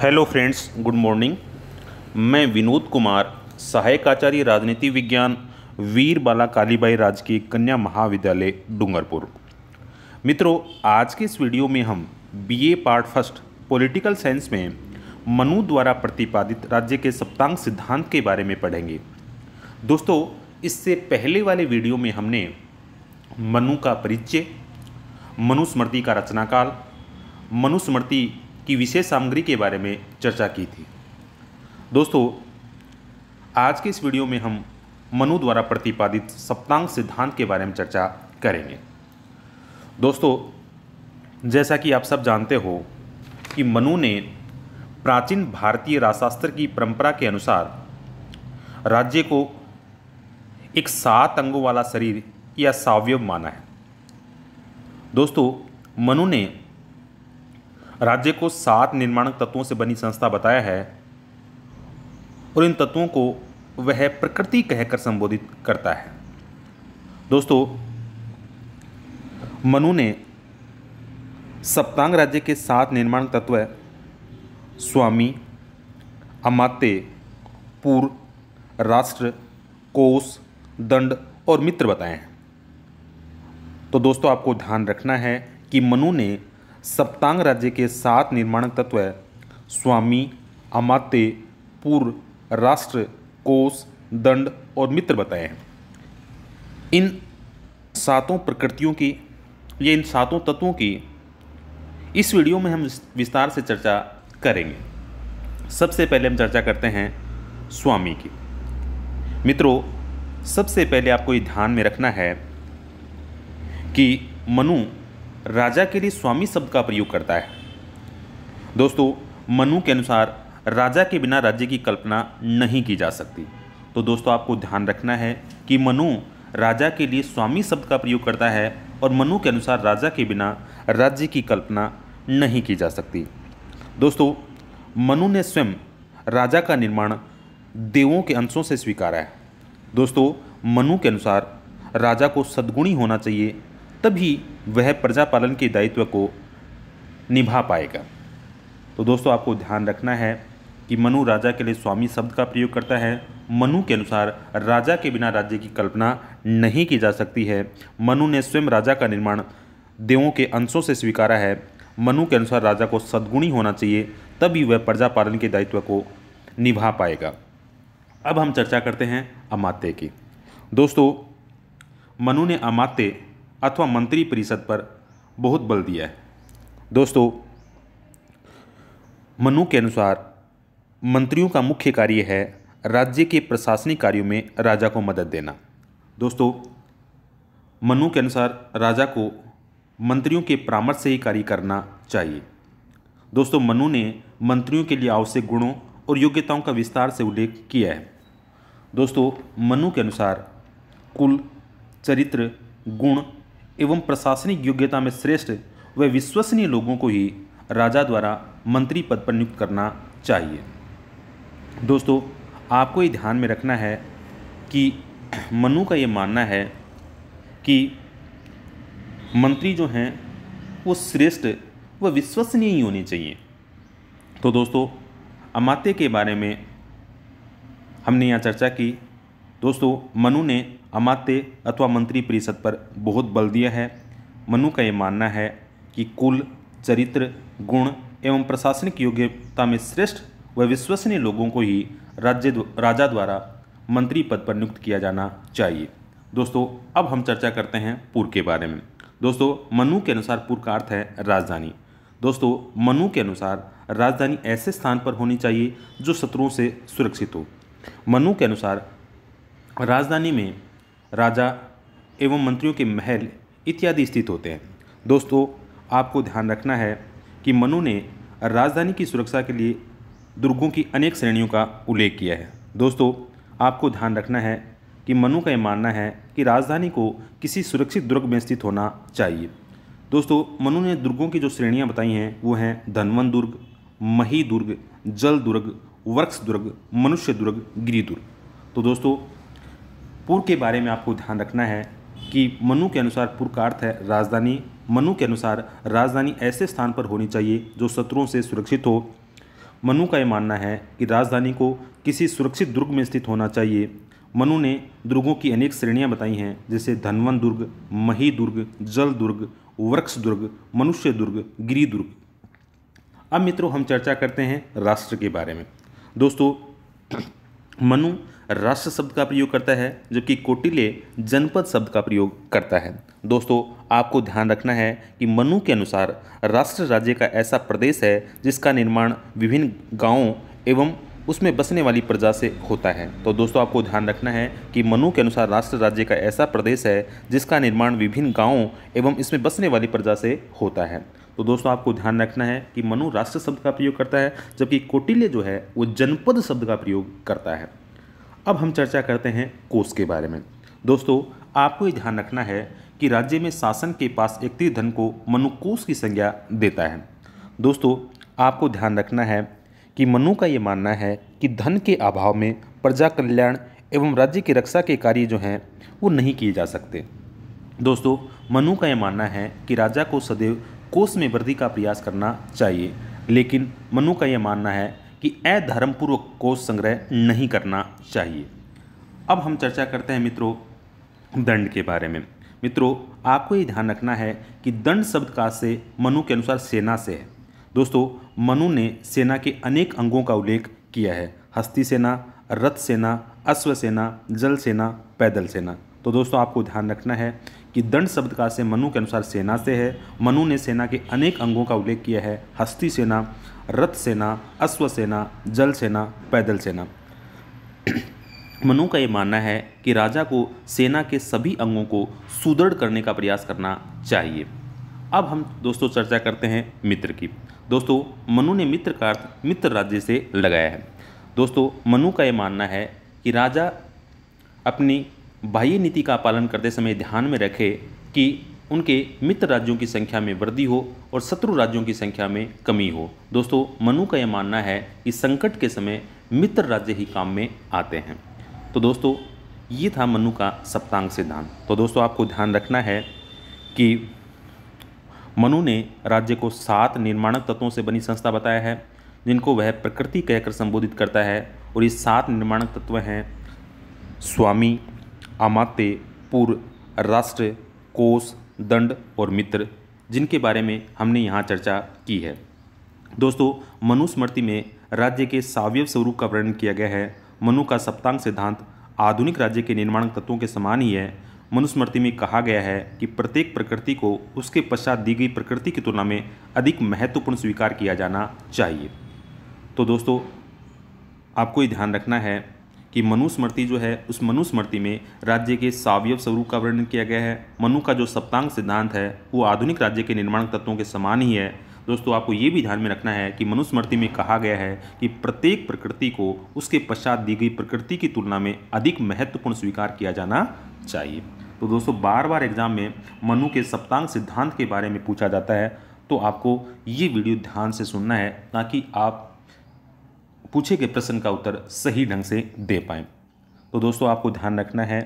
Hello friends, good morning. मैं विनोद कुमार, सहायक आचार्य राजनीति विज्ञान, वीर बाला कालीबाई राजकीय कन्या महाविद्यालय डूंगरपुर। मित्रों, आज के इस वीडियो में हम BA part first political science में मनु द्वारा प्रतिपादित राज्य के सप्तांग सिद्धांत के बारे में पढ़ेंगे। दोस्तों, इससे पहले वाले वीडियो में हमने मनु का परिचय, मनुस्मृति का रचनाकाल, मनुस्मृति की विशेष सामग्री के बारे में चर्चा की थी। दोस्तों, आज के इस वीडियो में हम मनु द्वारा प्रतिपादित सप्तांग सिद्धांत के बारे में चर्चा करेंगे। दोस्तों, जैसा कि आप सब जानते हो कि मनु ने प्राचीन भारतीय राजशास्त्र की परंपरा के अनुसार राज्य को एक 7 अंगों वाला शरीर या सावयव माना है। दोस्तों, मनु ने राज्य को 7 निर्माणक तत्वों से बनी संस्था बताया है और इन तत्वों को वह प्रकृति कहकर संबोधित करता है। दोस्तों, मनु ने सप्तांग राज्य के 7 निर्माणक तत्व स्वामी, अमात्य, पूर्व, राष्ट्र, कोष, दंड और मित्र बताए हैं। तो दोस्तों, आपको ध्यान रखना है कि मनु ने सप्तांग राज्य के 7 निर्माणक तत्व स्वामी, अमात्य, पूर्व, राष्ट्र, कोष, दंड और मित्र बताए हैं। इन 7 प्रकृतियों की या इन 7 तत्वों की इस वीडियो में हम विस्तार से चर्चा करेंगे। सबसे पहले हम चर्चा करते हैं स्वामी की। मित्रों, सबसे पहले आपको ये ध्यान में रखना है कि मनु राजा के लिए स्वामी शब्द का प्रयोग करता है। दोस्तों, मनु के अनुसार राजा के बिना राज्य की कल्पना नहीं की जा सकती। तो दोस्तों, आपको ध्यान रखना है कि मनु राजा के लिए स्वामी शब्द का प्रयोग करता है और मनु के अनुसार राजा के बिना राज्य की कल्पना नहीं की जा सकती। दोस्तों, मनु ने स्वयं राजा का निर्माण देवों के अंशों से स्वीकारा है। दोस्तों, मनु के अनुसार राजा को सद्गुणी होना चाहिए, तभी वह प्रजा पालन के दायित्व को निभा पाएगा। तो दोस्तों, आपको ध्यान रखना है कि मनु राजा के लिए स्वामी शब्द का प्रयोग करता है। मनु के अनुसार राजा के बिना राज्य की कल्पना नहीं की जा सकती है। मनु ने स्वयं राजा का निर्माण देवों के अंशों से स्वीकारा है। मनु के अनुसार राजा को सद्गुणी होना चाहिए, तभी वह प्रजा पालन के दायित्व को निभा पाएगा। अब हम चर्चा करते हैं अमात्य की। दोस्तों, मनु ने अमात्य अथवा मंत्री परिषद पर बहुत बल दिया है। दोस्तों, मनु के अनुसार मंत्रियों का मुख्य कार्य है राज्य के प्रशासनिक कार्यों में राजा को मदद देना। दोस्तों, मनु के अनुसार राजा को मंत्रियों के परामर्श से ही कार्य करना चाहिए। दोस्तों, मनु ने मंत्रियों के लिए आवश्यक गुणों और योग्यताओं का विस्तार से उल्लेख किया है। दोस्तों, मनु के अनुसार कुल, चरित्र, गुण एवं प्रशासनिक योग्यता में श्रेष्ठ व विश्वसनीय लोगों को ही राजा द्वारा मंत्री पद पर नियुक्त करना चाहिए। दोस्तों, आपको ये ध्यान में रखना है कि मनु का ये मानना है कि मंत्री जो हैं वो श्रेष्ठ व विश्वसनीय ही होने चाहिए। तो दोस्तों, अमात्य के बारे में हमने यहाँ चर्चा की। दोस्तों, मनु ने अमात्य अथवा मंत्री परिषद पर बहुत बल दिया है। मनु का ये मानना है कि कुल, चरित्र, गुण एवं प्रशासनिक योग्यता में श्रेष्ठ व विश्वसनीय लोगों को ही राजा द्वारा मंत्री पद पर नियुक्त किया जाना चाहिए। दोस्तों, अब हम चर्चा करते हैं पुर के बारे में। दोस्तों, मनु के अनुसार पुर का अर्थ है राजधानी। दोस्तों, मनु के अनुसार राजधानी ऐसे स्थान पर होनी चाहिए जो शत्रुओं से सुरक्षित हो। मनु के अनुसार राजधानी में राजा एवं मंत्रियों के महल इत्यादि स्थित होते हैं। दोस्तों, आपको ध्यान रखना है कि मनु ने राजधानी की सुरक्षा के लिए दुर्गों की अनेक श्रेणियों का उल्लेख किया है। दोस्तों, आपको ध्यान रखना है कि मनु का यह मानना है कि राजधानी को किसी सुरक्षित दुर्ग में स्थित होना चाहिए। दोस्तों, मनु ने दुर्गों की जो श्रेणियां बताई हैं वो हैं धनवन दुर्ग, मही दुर्ग, जल दुर्ग, वृक्ष दुर्ग, मनुष्य दुर्ग, गिरि दुर्ग। तो दोस्तों, पुर के बारे में आपको ध्यान रखना है कि मनु के अनुसार पुर का अर्थ है राजधानी। मनु के अनुसार राजधानी ऐसे स्थान पर होनी चाहिए जो शत्रुओं से सुरक्षित हो। मनु का ये मानना है कि राजधानी को किसी सुरक्षित दुर्ग में स्थित होना चाहिए। मनु ने दुर्गों की अनेक श्रेणियां बताई हैं, जैसे धनवन दुर्ग, मही दुर्ग, जल दुर्ग, वृक्ष दुर्ग, मनुष्य दुर्ग, गिरि दुर्ग। अब मित्रों हम चर्चा करते हैं राष्ट्र के बारे में। दोस्तों मनु राष्ट्र शब्द का प्रयोग करता है, जबकि कौटिल्य जनपद शब्द का प्रयोग करता है। दोस्तों आपको ध्यान रखना है कि मनु के अनुसार राष्ट्र राज्य का ऐसा प्रदेश है जिसका निर्माण विभिन्न गांवों एवं उसमें बसने वाली प्रजा से होता है। तो दोस्तों आपको ध्यान रखना है कि मनु के अनुसार राष्ट्र राज्य का ऐसा प्रदेश है जिसका निर्माण विभिन्न गांवों एवं इसमें बसने वाली प्रजा से होता है। तो दोस्तों आपको ध्यान रखना है कि मनु राष्ट्र शब्द का प्रयोग करता है, जबकि कौटिल्य जो है वो जनपद शब्द का प्रयोग करता है। अब हम चर्चा करते हैं कोष के बारे में। दोस्तों आपको ये ध्यान रखना है कि राज्य में शासन के पास एकत्रित धन को मनु कोष की संज्ञा देता है। दोस्तों आपको ध्यान रखना है कि मनु का ये मानना है कि धन के अभाव में प्रजा कल्याण एवं राज्य की रक्षा के कार्य जो हैं वो नहीं किए जा सकते। दोस्तों मनु का ये मानना है कि राजा को सदैव कोष में वृद्धि का प्रयास करना चाहिए, लेकिन मनु का ये मानना है कि अधर्मपूर्वक कोष संग्रह नहीं करना चाहिए। अब हम चर्चा करते हैं मित्रों दंड के बारे में। मित्रों आपको ये ध्यान रखना है कि दंड शब्द का से मनु के अनुसार सेना से है। दोस्तों मनु ने सेना के अनेक अंगों का उल्लेख किया है, हस्ती सेना, रथ सेना, अश्व सेना, जल सेना, पैदल सेना। तो दोस्तों आपको ध्यान रखना है कि दंड शब्द का से मनु के अनुसार सेना से है। मनु ने सेना के अनेक अंगों का उल्लेख किया है, हस्ती सेना, रथ सेना, अश्व सेना, जल सेना, पैदल सेना। मनु का ये मानना है कि राजा को सेना के सभी अंगों को सुदृढ़ करने का प्रयास करना चाहिए। अब हम दोस्तों चर्चा करते हैं मित्र की। दोस्तों मनु ने मित्र का अर्थ मित्र राज्य से लगाया है। दोस्तों मनु का ये मानना है कि राजा अपनी बाह्य नीति का पालन करते समय ध्यान में रखे कि उनके मित्र राज्यों की संख्या में वृद्धि हो और शत्रु राज्यों की संख्या में कमी हो। दोस्तों मनु का यह मानना है कि संकट के समय मित्र राज्य ही काम में आते हैं। तो दोस्तों ये था मनु का सप्तांग सिद्धांत। तो दोस्तों आपको ध्यान रखना है कि मनु ने राज्य को 7 निर्माणक तत्वों से बनी संस्था बताया है, जिनको वह प्रकृति कहकर संबोधित करता है। और ये 7 निर्माणक तत्व हैं स्वामी, अमात्य, पुर, राष्ट्र, कोष, दंड और मित्र, जिनके बारे में हमने यहाँ चर्चा की है। दोस्तों मनुस्मृति में राज्य के सावयव स्वरूप का वर्णन किया गया है। मनु का सप्तांग सिद्धांत आधुनिक राज्य के निर्माण तत्वों के समान ही है। मनुस्मृति में कहा गया है कि प्रत्येक प्रकृति को उसके पश्चात दी गई प्रकृति की तुलना में अधिक महत्वपूर्ण स्वीकार किया जाना चाहिए। तो दोस्तों आपको ये ध्यान रखना है कि मनुस्मृति जो है उस मनुस्मृति में राज्य के सावयव स्वरूप का वर्णन किया गया है। मनु का जो सप्तांग सिद्धांत है वो आधुनिक राज्य के निर्माण तत्वों के समान ही है। दोस्तों आपको ये भी ध्यान में रखना है कि मनुस्मृति में कहा गया है कि प्रत्येक प्रकृति को उसके पश्चात दी गई प्रकृति की तुलना में अधिक महत्वपूर्ण स्वीकार किया जाना चाहिए। तो दोस्तों बार बार एग्जाम में मनु के सप्तांग सिद्धांत के बारे में पूछा जाता है, तो आपको ये वीडियो ध्यान से सुनना है ताकि आप पूछे गए प्रश्न का उत्तर सही ढंग से दे पाएँ। तो दोस्तों आपको ध्यान रखना है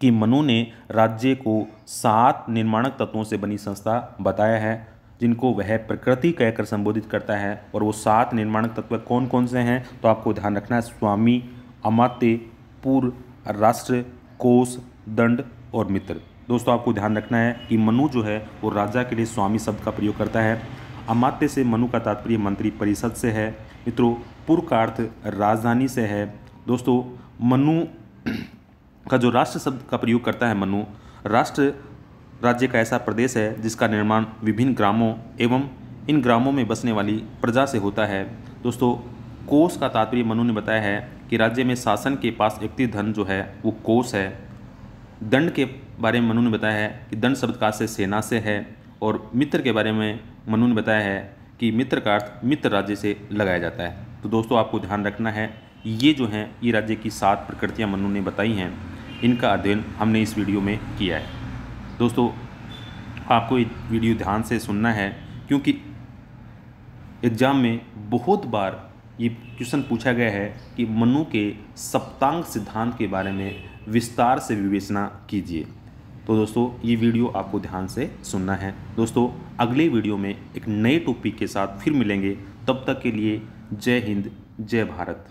कि मनु ने राज्य को 7 निर्माणक तत्वों से बनी संस्था बताया है, जिनको वह प्रकृति कहकर संबोधित करता है। और वो 7 निर्माणक तत्व कौन कौन से हैं, तो आपको ध्यान रखना है स्वामी, अमात्य, पुर, राष्ट्र, कोष, दंड और मित्र। दोस्तों आपको ध्यान रखना है कि मनु जो है वो राजा के लिए स्वामी शब्द का प्रयोग करता है। अमात्य से मनु का तात्पर्य मंत्री परिषद से है। मित्रों पुर का अर्थ राजधानी से है। दोस्तों मनु का जो राष्ट्र शब्द का प्रयोग करता है मनु, राष्ट्र राज्य का ऐसा प्रदेश है जिसका निर्माण विभिन्न ग्रामों एवं इन ग्रामों में बसने वाली प्रजा से होता है। दोस्तों कोष का तात्पर्य मनु ने बताया है कि राज्य में शासन के पास एकत्रित धन जो है वो कोष है। दंड के बारे में मनु ने बताया है कि दंड शब्द का से सेना से है। और मित्र के बारे में मनु ने बताया है कि मित्र का अर्थ मित्र राज्य से लगाया जाता है। तो दोस्तों आपको ध्यान रखना है ये जो हैं ये राज्य की 7 प्रकृतियाँ मनु ने बताई हैं, इनका अध्ययन हमने इस वीडियो में किया है। दोस्तों आपको ये वीडियो ध्यान से सुनना है क्योंकि एग्ज़ाम में बहुत बार ये क्वेश्चन पूछा गया है कि मनु के सप्तांग सिद्धांत के बारे में विस्तार से विवेचना कीजिए। तो दोस्तों ये वीडियो आपको ध्यान से सुनना है। दोस्तों अगले वीडियो में एक नए टॉपिक के साथ फिर मिलेंगे, तब तक के लिए जय हिंद, जय भारत।